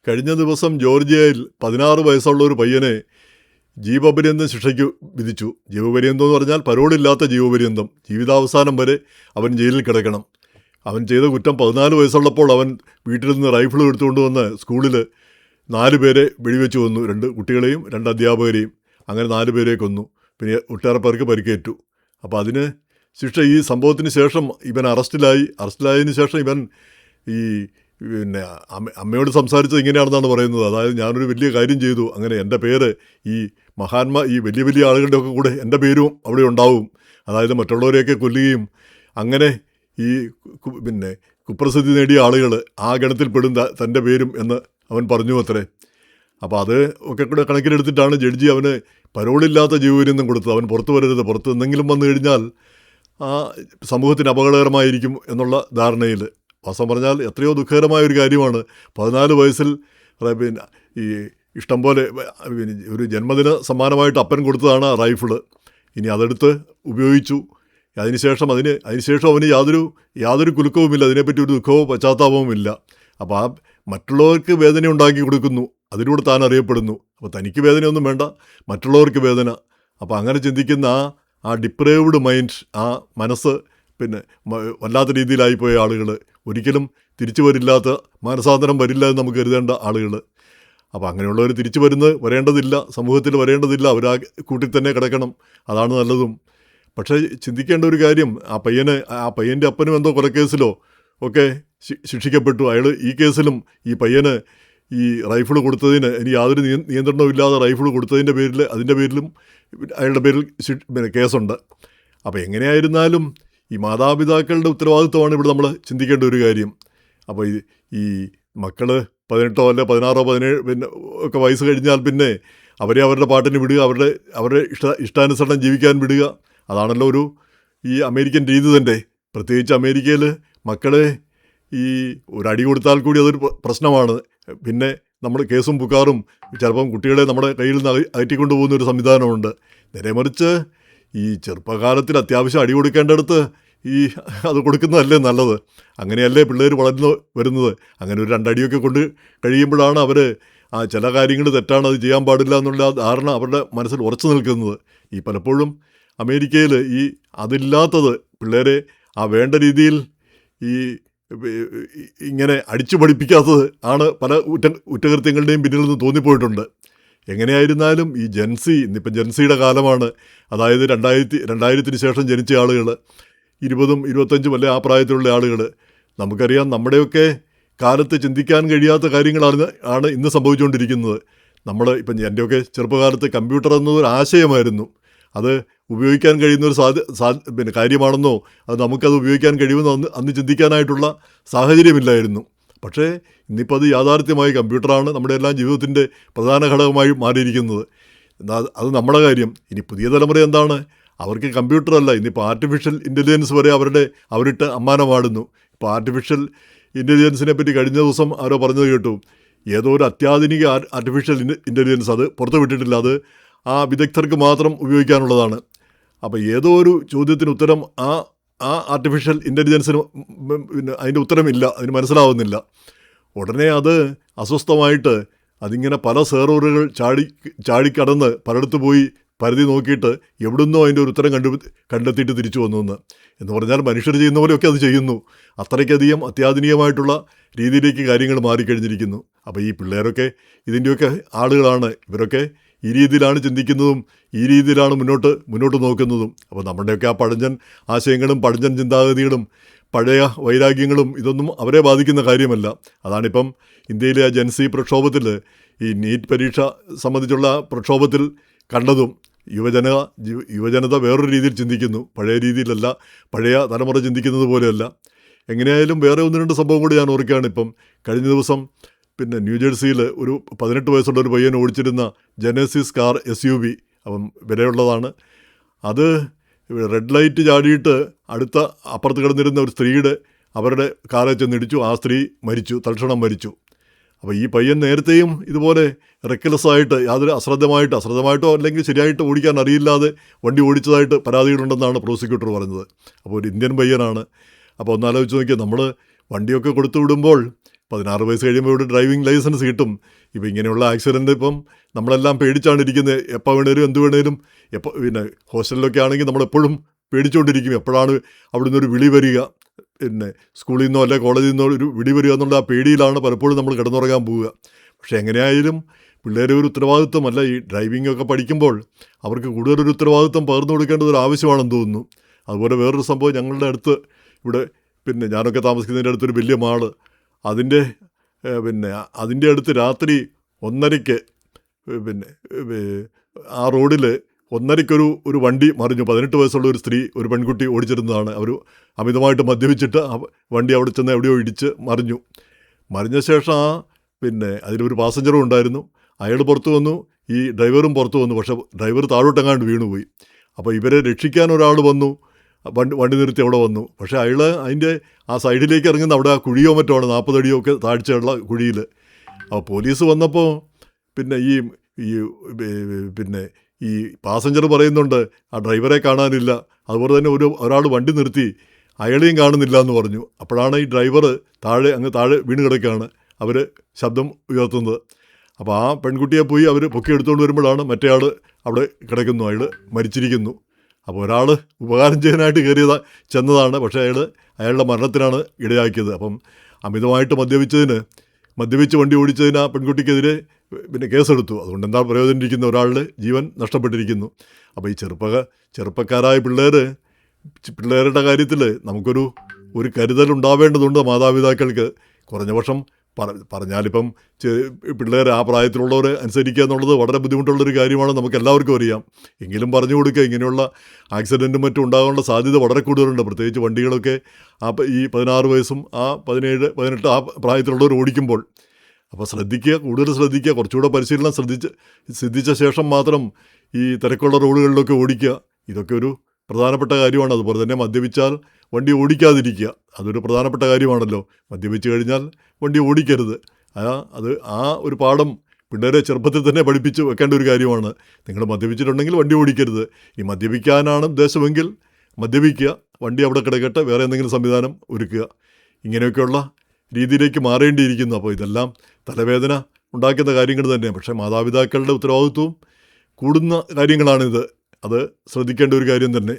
കഴിഞ്ഞ ദിവസം ജോർജിയയിൽ 16 വയസ്സുള്ള ഒരു പയ്യനെ ജീവപര്യന്തം ശിക്ഷയ്ക്ക് വിധിച്ചു. ജീവപര്യന്തം എന്ന് പറഞ്ഞാൽ പരോളില്ലാത്ത ജീവപര്യന്തം. ജീവിതാവസാനം വരെ അവൻ ജയിലിൽ കിടക്കണം. അവൻ ചെയ്ത കുറ്റം 14 വയസ്സുള്ളപ്പോൾ അവൻ വീട്ടിൽ നിന്ന് റൈഫിൾ എടുത്തുകൊണ്ട് വന്ന് സ്കൂളിൽ 4 പേരെ വെടിവെച്ച് കൊന്നു. 2 കുട്ടികളെയും 2 അധ്യാപകരെയും. അങ്ങനെ 4 പേരെ കൊന്നു. പിന്നെ ഒട്ടേറെ പേർക്ക് പരിക്കേറ്റു. അപ്പോൾ അതിന് ശിക്ഷ ഈ സംഭവത്തിന് ശേഷം ഇവൻ അറസ്റ്റിലായതിനു ശേഷം ഇവൻ ഈ അമ്മയോട് സംസാരിച്ചത് ഇങ്ങനെയാണെന്നാണ് പറയുന്നത്. അതായത് ഞാനൊരു വലിയ കാര്യം ചെയ്തു, അങ്ങനെ എൻ്റെ പേര് ഈ ഈ വലിയ വലിയ ആളുകളുടെ ഒക്കെ കൂടെ എൻ്റെ പേരും അവിടെ ഉണ്ടാവും. അതായത് മറ്റുള്ളവരെയൊക്കെ കൊല്ലുകയും അങ്ങനെ ഈ കുപ്രസിദ്ധി നേടിയ ആളുകൾ ആ ഗണത്തിൽപ്പെടും തൻ്റെ പേരും എന്ന് അവൻ പറഞ്ഞു അത്രേ. അപ്പോൾ അത് ഒക്കെ കൂടെ കണക്കിലെടുത്തിട്ടാണ് ജഡ്ജി അവന് പരോളില്ലാത്ത ജീവപര്യന്തം കൊടുത്തത്. അവൻ പുറത്തു വരരുത്, പുറത്ത് എന്തെങ്കിലും വന്നു കഴിഞ്ഞാൽ ആ സമൂഹത്തിന് അപകടകരമായിരിക്കും എന്നുള്ള ധാരണയിൽ. വാസ്തവം പറഞ്ഞാൽ എത്രയോ ദുഃഖകരമായൊരു കാര്യമാണ്. 14 വയസ്സിൽ ഈ ഇഷ്ടം പോലെ ഒരു ജന്മദിന സമ്മാനമായിട്ട് അപ്പൻ കൊടുത്തതാണ് റൈഫിള്. ഇനി അതെടുത്ത് ഉപയോഗിച്ചു. അതിനുശേഷം അവന് യാതൊരു കുലുക്കവുമില്ല, അതിനെപ്പറ്റി ഒരു ദുഃഖമോ പശ്ചാത്താപവും ഇല്ല. അപ്പോൾ ആ മറ്റുള്ളവർക്ക് വേദന ഉണ്ടാക്കി കൊടുക്കുന്നു, അതിലൂടെ താൻ അറിയപ്പെടുന്നു. അപ്പോൾ തനിക്ക് വേദനയൊന്നും വേണ്ട, മറ്റുള്ളവർക്ക് വേദന. അപ്പോൾ അങ്ങനെ ചിന്തിക്കുന്ന ആ ഡിപ്രേവ്ഡ് മൈൻഡ്, ആ മനസ്സ് വല്ലാത്ത രീതിയിലായിപ്പോയ ആളുകൾ, ഒരിക്കലും തിരിച്ചു മാനസാന്തരം വരില്ല എന്ന് നമുക്ക് കരുതേണ്ട ആളുകൾ. അപ്പോൾ അങ്ങനെയുള്ളവർ തിരിച്ചു വരേണ്ടതില്ല, സമൂഹത്തിൽ വരേണ്ടതില്ല, അവരാ കൂട്ടിൽ തന്നെ കിടക്കണം, അതാണ് നല്ലതും. പക്ഷേ ചിന്തിക്കേണ്ട ഒരു കാര്യം, ആ പയ്യൻ്റെ അപ്പനും എന്തോ കൊലക്കേസിലോ ഒക്കെ ശിക്ഷിക്കപ്പെട്ടു. അയാൾ ഈ കേസിലും ഈ പയ്യന് ഈ റൈഫിൾ കൊടുത്തതിന് ഇനി യാതൊരു നിയന്ത്രണവും ഇല്ലാതെ റൈഫിൾ കൊടുത്തതിൻ്റെ പേരിലും അയാളുടെ പേരിൽ കേസുണ്ട്. അപ്പോൾ എങ്ങനെയായിരുന്നാലും ഈ മാതാപിതാക്കളുടെ ഉത്തരവാദിത്വമാണ് ഇവിടെ നമ്മൾ ചിന്തിക്കേണ്ട ഒരു കാര്യം. അപ്പോൾ ഈ മക്കൾ 18 അല്ലെ 16 17 ഒക്കെ വയസ്സ് കഴിഞ്ഞാൽ പിന്നെ അവരെ അവരുടെ പാട്ടിന് വിടുക, അവരുടെ ഇഷ്ടാനുസരണം ജീവിക്കാൻ വിടുക. അതാണല്ലോ ഈ അമേരിക്കൻ രീതി തന്നെ. പ്രത്യേകിച്ച് അമേരിക്കയിൽ മക്കളെ ഈ ഒരടി കൊടുത്താൽ കൂടി അതൊരു പ്രശ്നമാണ്. പിന്നെ നമ്മൾ കേസും പുക്കാറും ചിലപ്പം കുട്ടികളെ നമ്മുടെ കയ്യിൽ നിന്ന് അകറ്റിക്കൊണ്ട് പോകുന്ന ഒരു സംവിധാനമുണ്ട്. നേരെ മറിച്ച് ഈ ചെറുപ്പകാലത്തിൽ അത്യാവശ്യം അടി കൊടുക്കേണ്ടടുത്ത് അത് കൊടുക്കുന്നതല്ലേ നല്ലത്. അങ്ങനെയല്ലേ പിള്ളേർ വളർന്നു വരുന്നത്. അങ്ങനെ ഒരു 2 അടിയൊക്കെ കൊണ്ട് കഴിയുമ്പോഴാണ് അവർ ആ ചില കാര്യങ്ങൾ തെറ്റാണ്, അത് ചെയ്യാൻ പാടില്ല എന്നുള്ള ധാരണ അവരുടെ മനസ്സിൽ ഉറച്ചു നിൽക്കുന്നത്. ഈ പലപ്പോഴും അമേരിക്കയിൽ അതില്ലാത്തത് പിള്ളേരെ വേണ്ട രീതിയിൽ ഇങ്ങനെ അടിച്ചു പഠിപ്പിക്കാത്തത് ആണ് പല കുറ്റകൃത്യങ്ങളുടെയും പിന്നിൽ നിന്ന് തോന്നിപ്പോയിട്ടുണ്ട്. എങ്ങനെയായിരുന്നാലും ഈ ഇന്നിപ്പം ജെൻസിയുടെ കാലമാണ്. അതായത് 2000-ന് ശേഷം ജനിച്ച ആളുകൾ, 20ഉം 25ഉം അല്ലെ ആ പ്രായത്തിലുള്ള ആളുകൾ. നമുക്കറിയാം നമ്മുടെയൊക്കെ കാലത്ത് ചിന്തിക്കാൻ കഴിയാത്ത കാര്യങ്ങളാണ് ഇന്ന് സംഭവിച്ചുകൊണ്ടിരിക്കുന്നത്. ഇപ്പം എൻ്റെയൊക്കെ ചെറുപ്പകാലത്ത് കമ്പ്യൂട്ടർ എന്നതൊരു ആശയമായിരുന്നു. അത് ഉപയോഗിക്കാൻ കഴിയുന്നൊരു കാര്യമാണെന്നോ അത് നമുക്കത് ഉപയോഗിക്കാൻ കഴിയുമെന്നോ അന്ന് ചിന്തിക്കാനായിട്ടുള്ള സാഹചര്യമില്ലായിരുന്നു. പക്ഷേ ഇന്നിപ്പോൾ അത് യാഥാർത്ഥ്യമായി കമ്പ്യൂട്ടറാണ് നമ്മുടെ എല്ലാം ജീവിതത്തിൻ്റെ പ്രധാന ഘടകമായി മാറിയിരിക്കുന്നത്. അത് നമ്മുടെ കാര്യം. ഇനി പുതിയ തലമുറ എന്താണ്? അവർക്ക് കമ്പ്യൂട്ടറല്ല, ഇന്നിപ്പോൾ ആർട്ടിഫിഷ്യൽ ഇൻ്റലിജൻസ് വരെ അവരിട്ട് അമ്മാനമാടുന്നു. ഇപ്പോൾ ആർട്ടിഫിഷ്യൽ ഇൻ്റലിജൻസിനെ പറ്റി കഴിഞ്ഞ ദിവസം ആരോ പറഞ്ഞത് കേട്ടു. ഏതോ ഒരു അത്യാധുനിക ആർട്ടിഫിഷ്യൽ ഇൻ്റലിജൻസ്, അത് പുറത്തു വിട്ടിട്ടില്ല, അത് ആ വിദഗ്ധർക്ക് മാത്രം ഉപയോഗിക്കാനുള്ളതാണ്. അപ്പോൾ ഏതോ ഒരു ചോദ്യത്തിന് ഉത്തരം ആ ആർട്ടിഫിഷ്യൽ ഇൻ്റലിജൻസിന് അതിൻ്റെ ഉത്തരമില്ല, അതിന് മനസ്സിലാവുന്നില്ല. ഉടനെ അത് അസ്വസ്ഥമായിട്ട് അതിങ്ങനെ പല സെർവറുകൾ ചാടിക്കടന്ന് പലയിടത്ത് പോയി പരിധി നോക്കിയിട്ട് എവിടുന്നോ അതിൻ്റെ ഒരു ഉത്തരം കണ്ടെത്തിയിട്ട് തിരിച്ചു വന്നു എന്ന് പറഞ്ഞാൽ മനുഷ്യർ ചെയ്യുന്ന പോലെയൊക്കെ അത് ചെയ്യുന്നു. അത്രയ്ക്കധികം അത്യാധുനികമായിട്ടുള്ള രീതിയിലേക്ക് കാര്യങ്ങൾ മാറിക്കഴിഞ്ഞിരിക്കുന്നു. അപ്പോൾ ഈ പിള്ളേരൊക്കെ ഇതിൻ്റെയൊക്കെ ആളുകളാണ്. ഇവരൊക്കെ ഈ രീതിയിലാണ് ചിന്തിക്കുന്നതും ഈ രീതിയിലാണ് മുന്നോട്ട് നോക്കുന്നതും. അപ്പോൾ നമ്മുടെയൊക്കെ ആ പഴഞ്ചൻ ആശയങ്ങളും പഴഞ്ചൻ ചിന്താഗതികളും പഴയ വൈരാഗ്യങ്ങളും ഇതൊന്നും അവരെ ബാധിക്കുന്ന കാര്യമല്ല. അതാണിപ്പം ഇന്ത്യയിലെ ആ ജെൻസി പ്രക്ഷോഭത്തിൽ, ഈ നീറ്റ് പരീക്ഷ സംബന്ധിച്ചുള്ള പ്രക്ഷോഭത്തിൽ കണ്ടതും. യുവജനത വേറൊരു രീതിയിൽ ചിന്തിക്കുന്നു, പഴയ രീതിയിലല്ല, പഴയ തലമുറ ചിന്തിക്കുന്നത് പോലെയല്ല. എങ്ങനെയായാലും വേറെ 1-2 സംഭവം കൂടി ഞാൻ ഓർക്കുകയാണ്. ഇപ്പം കഴിഞ്ഞ ദിവസം ന്യൂജേഴ്സിയിൽ ഒരു 18 വയസ്സുള്ള ഒരു പയ്യൻ ഓടിച്ചിരുന്ന ജെനസിസ് കാർ SUV, അവൻ വിലയുള്ളതാണ്. അത് റെഡ് ലൈറ്റ് ചാടിയിട്ട് അപ്പുറത്ത് കിടന്നിരുന്ന ഒരു അവരുടെ കാറെ ചെന്നിടിച്ചു. ആ സ്ത്രീ തൽക്ഷണം മരിച്ചു. അപ്പോൾ ഈ പയ്യൻ നേരത്തെയും ഇതുപോലെ റെക്കലെസ്സായിട്ട് അശ്രദ്ധമായിട്ടോ അല്ലെങ്കിൽ ശരിയായിട്ട് ഓടിക്കാൻ അറിയില്ലാതെ വണ്ടി ഓടിച്ചതായിട്ട് പരാതികളുണ്ടെന്നാണ് പ്രോസിക്യൂട്ടർ പറഞ്ഞത്. അപ്പോൾ ഒരു ഇന്ത്യൻ പയ്യനാണ്. അപ്പോൾ ഒന്നാലോചിച്ച് നോക്കിയാൽ നമ്മൾ വണ്ടിയൊക്കെ കൊടുത്തു വിടുമ്പോൾ 16 വയസ്സ് കഴിയുമ്പോൾ ഇവിടെ ഡ്രൈവിംഗ് ലൈസൻസ് കിട്ടും. ഇപ്പം ഇങ്ങനെയുള്ള ആക്സിഡൻറ്റ് ഇപ്പം നമ്മളെല്ലാം പേടിച്ചാണ് ഇരിക്കുന്നത്. എപ്പോൾ വേണേലും എന്ത് വേണേലും എപ്പോൾ പിന്നെ ഹോസ്റ്റലിലൊക്കെ ആണെങ്കിൽ നമ്മളെപ്പോഴും പേടിച്ചുകൊണ്ടിരിക്കും എപ്പോഴാണ് അവിടുന്ന് ഒരു വിളി വരിക, പിന്നെ സ്കൂളിൽ നിന്നോ അല്ലെ കോളേജിൽ നിന്നോ ഒരു വിളി വരിക എന്നുള്ള ആ പേടിയിലാണ് പലപ്പോഴും നമ്മൾ കിടന്നുറങ്ങാൻ പോവുക. പക്ഷേ എങ്ങനെയായാലും പിള്ളേരെ ഒരു ഉത്തരവാദിത്വമല്ല ഈ ഡ്രൈവിംഗ് ഒക്കെ പഠിക്കുമ്പോൾ അവർക്ക് കൂടുതലൊരു ഉത്തരവാദിത്വം പകർന്നു കൊടുക്കേണ്ടത് ഒരു ആവശ്യമാണെന്ന് തോന്നുന്നു. അതുപോലെ വേറൊരു സംഭവം ഞങ്ങളുടെ അടുത്ത് ഇവിടെ പിന്നെ ഞാനൊക്കെ താമസിക്കുന്നതിൻ്റെ അടുത്തൊരു വലിയ മാള്, അതിൻ്റെ അടുത്ത് രാത്രി 1:30 പിന്നെ ആ റോഡിൽ 1:30 ഒരു വണ്ടി മറിഞ്ഞു. 18 വയസ്സുള്ള ഒരു സ്ത്രീ ഒരു പെൺകുട്ടി ഓടിച്ചിരുന്നതാണ്. അവർ അമിതമായിട്ട് മദ്യപിച്ചിട്ട് ആ വണ്ടി അവിടെ ചെന്ന് എവിടെയോ ഇടിച്ച് മറിഞ്ഞ ശേഷം അതിലൊരു പാസഞ്ചറും ഉണ്ടായിരുന്നു. അയാൾ പുറത്തു വന്നു, ഈ ഡ്രൈവറും പുറത്തു വന്നു. പക്ഷേ ഡ്രൈവർ താഴോട്ടെങ്ങാണ്ട് വീണുപോയി. അപ്പോൾ ഇവരെ രക്ഷിക്കാൻ ഒരാൾ വന്നു, വണ്ടി നിർത്തി അവിടെ വന്നു. പക്ഷേ അയാൾ അതിൻ്റെ ആ സൈഡിലേക്ക് ഇറങ്ങുന്ന അവിടെ ആ കുഴിയോ മറ്റോ ആണ്, 40 അടിയോ ഒക്കെ താഴ്ചയുള്ള കുഴിയിൽ. അപ്പോൾ പോലീസ് വന്നപ്പോൾ ഈ പാസഞ്ചർ പറയുന്നുണ്ട് ആ ഡ്രൈവറെ കാണാനില്ല. അതുപോലെ തന്നെ ഒരാൾ വണ്ടി നിർത്തി അയാളെയും കാണുന്നില്ല എന്ന് പറഞ്ഞു. അപ്പോഴാണ് ഈ ഡ്രൈവർ താഴെ വീണ് കിടക്കുകയാണ് അവർ ശബ്ദം ഉയർത്തുന്നത്. അപ്പോൾ ആ പെൺകുട്ടിയെ പോയി അവർ പൊക്കി എടുത്തുകൊണ്ട് വരുമ്പോഴാണ് മറ്റേ ആൾ അവിടെ കിടക്കുന്നു, അയാൾ മരിച്ചിരിക്കുന്നു. അപ്പോൾ ഒരാൾ ഉപകാരം ചെയ്യാനായിട്ട് ചെന്നതാണ്, പക്ഷേ അയാളുടെ മരണത്തിനാണ് ഇടയാക്കിയത്. അപ്പം അമിതമായിട്ട് മദ്യപിച്ച് വണ്ടി ഓടിച്ചതിന് ആ പെൺകുട്ടിക്കെതിരെ കേസെടുത്തു. അതുകൊണ്ട് എന്താ പ്രയോജനം ഇരിക്കുന്ന ഒരാളുടെ ജീവൻ നഷ്ടപ്പെട്ടിരിക്കുന്നു. അപ്പോൾ ഈ ചെറുപ്പക്കാരായ പിള്ളേരുടെ കാര്യത്തിൽ നമുക്കൊരു കരുതൽ ഉണ്ടാവേണ്ടതുണ്ട് മാതാപിതാക്കൾക്ക്. കുറഞ്ഞ പക്ഷം പറഞ്ഞാലിപ്പം പിള്ളേർ ആ പ്രായത്തിലുള്ളവർ അനുസരിക്കുക എന്നുള്ളത് വളരെ ബുദ്ധിമുട്ടുള്ളൊരു കാര്യമാണ്, നമുക്ക് എല്ലാവർക്കും അറിയാം. എങ്കിലും പറഞ്ഞു കൊടുക്കുക, ഇങ്ങനെയുള്ള ആക്സിഡൻറ്റും മറ്റും ഉണ്ടാകാനുള്ള സാധ്യത വളരെ കൂടുതലുണ്ട്. പ്രത്യേകിച്ച് വണ്ടികളൊക്കെ ഈ 16 വയസ്സും ആ 17, 18 ആ പ്രായത്തിലുള്ളവർ ഓടിക്കുമ്പോൾ. അപ്പോൾ കൂടുതൽ ശ്രദ്ധിക്കുക, കുറച്ചുകൂടെ പരിശീലനം സിദ്ധിച്ച ശേഷം മാത്രം ഈ തിരക്കുള്ള റോഡുകളിലൊക്കെ ഓടിക്കുക. ഇതൊക്കെ ഒരു പ്രധാനപ്പെട്ട കാര്യമാണ്. അതുപോലെ തന്നെ മദ്യപിച്ചാൽ വണ്ടി ഓടിക്കാതിരിക്കുക, അതൊരു പ്രധാനപ്പെട്ട കാര്യമാണല്ലോ. മദ്യപിച്ച് കഴിഞ്ഞാൽ വണ്ടി ഓടിക്കരുത്. ആ ഒരു പാഠം പിള്ളേരെ ചെറുപ്പത്തിൽ തന്നെ പഠിപ്പിച്ച് വെക്കേണ്ട ഒരു കാര്യമാണ്. നിങ്ങൾ മദ്യപിച്ചിട്ടുണ്ടെങ്കിൽ വണ്ടി ഓടിക്കരുത്. ഈ മദ്യപിക്കാനാണ് ഉദ്ദേശമെങ്കിൽ മദ്യപിക്കുക, വണ്ടി അവിടെ കിടക്കട്ടെ, വേറെ എന്തെങ്കിലും സംവിധാനം ഒരുക്കുക. ഇങ്ങനെയൊക്കെയുള്ള രീതിയിലേക്ക് മാറേണ്ടിയിരിക്കുന്നു. അപ്പോൾ ഇതെല്ലാം തലവേദന ഉണ്ടാക്കുന്ന കാര്യങ്ങൾ തന്നെയാണ്. പക്ഷേ മാതാപിതാക്കളുടെ ഉത്തരവാദിത്വവും കൂടുന്ന കാര്യങ്ങളാണിത്. അത് ശ്രദ്ധിക്കേണ്ട ഒരു കാര്യം തന്നെ.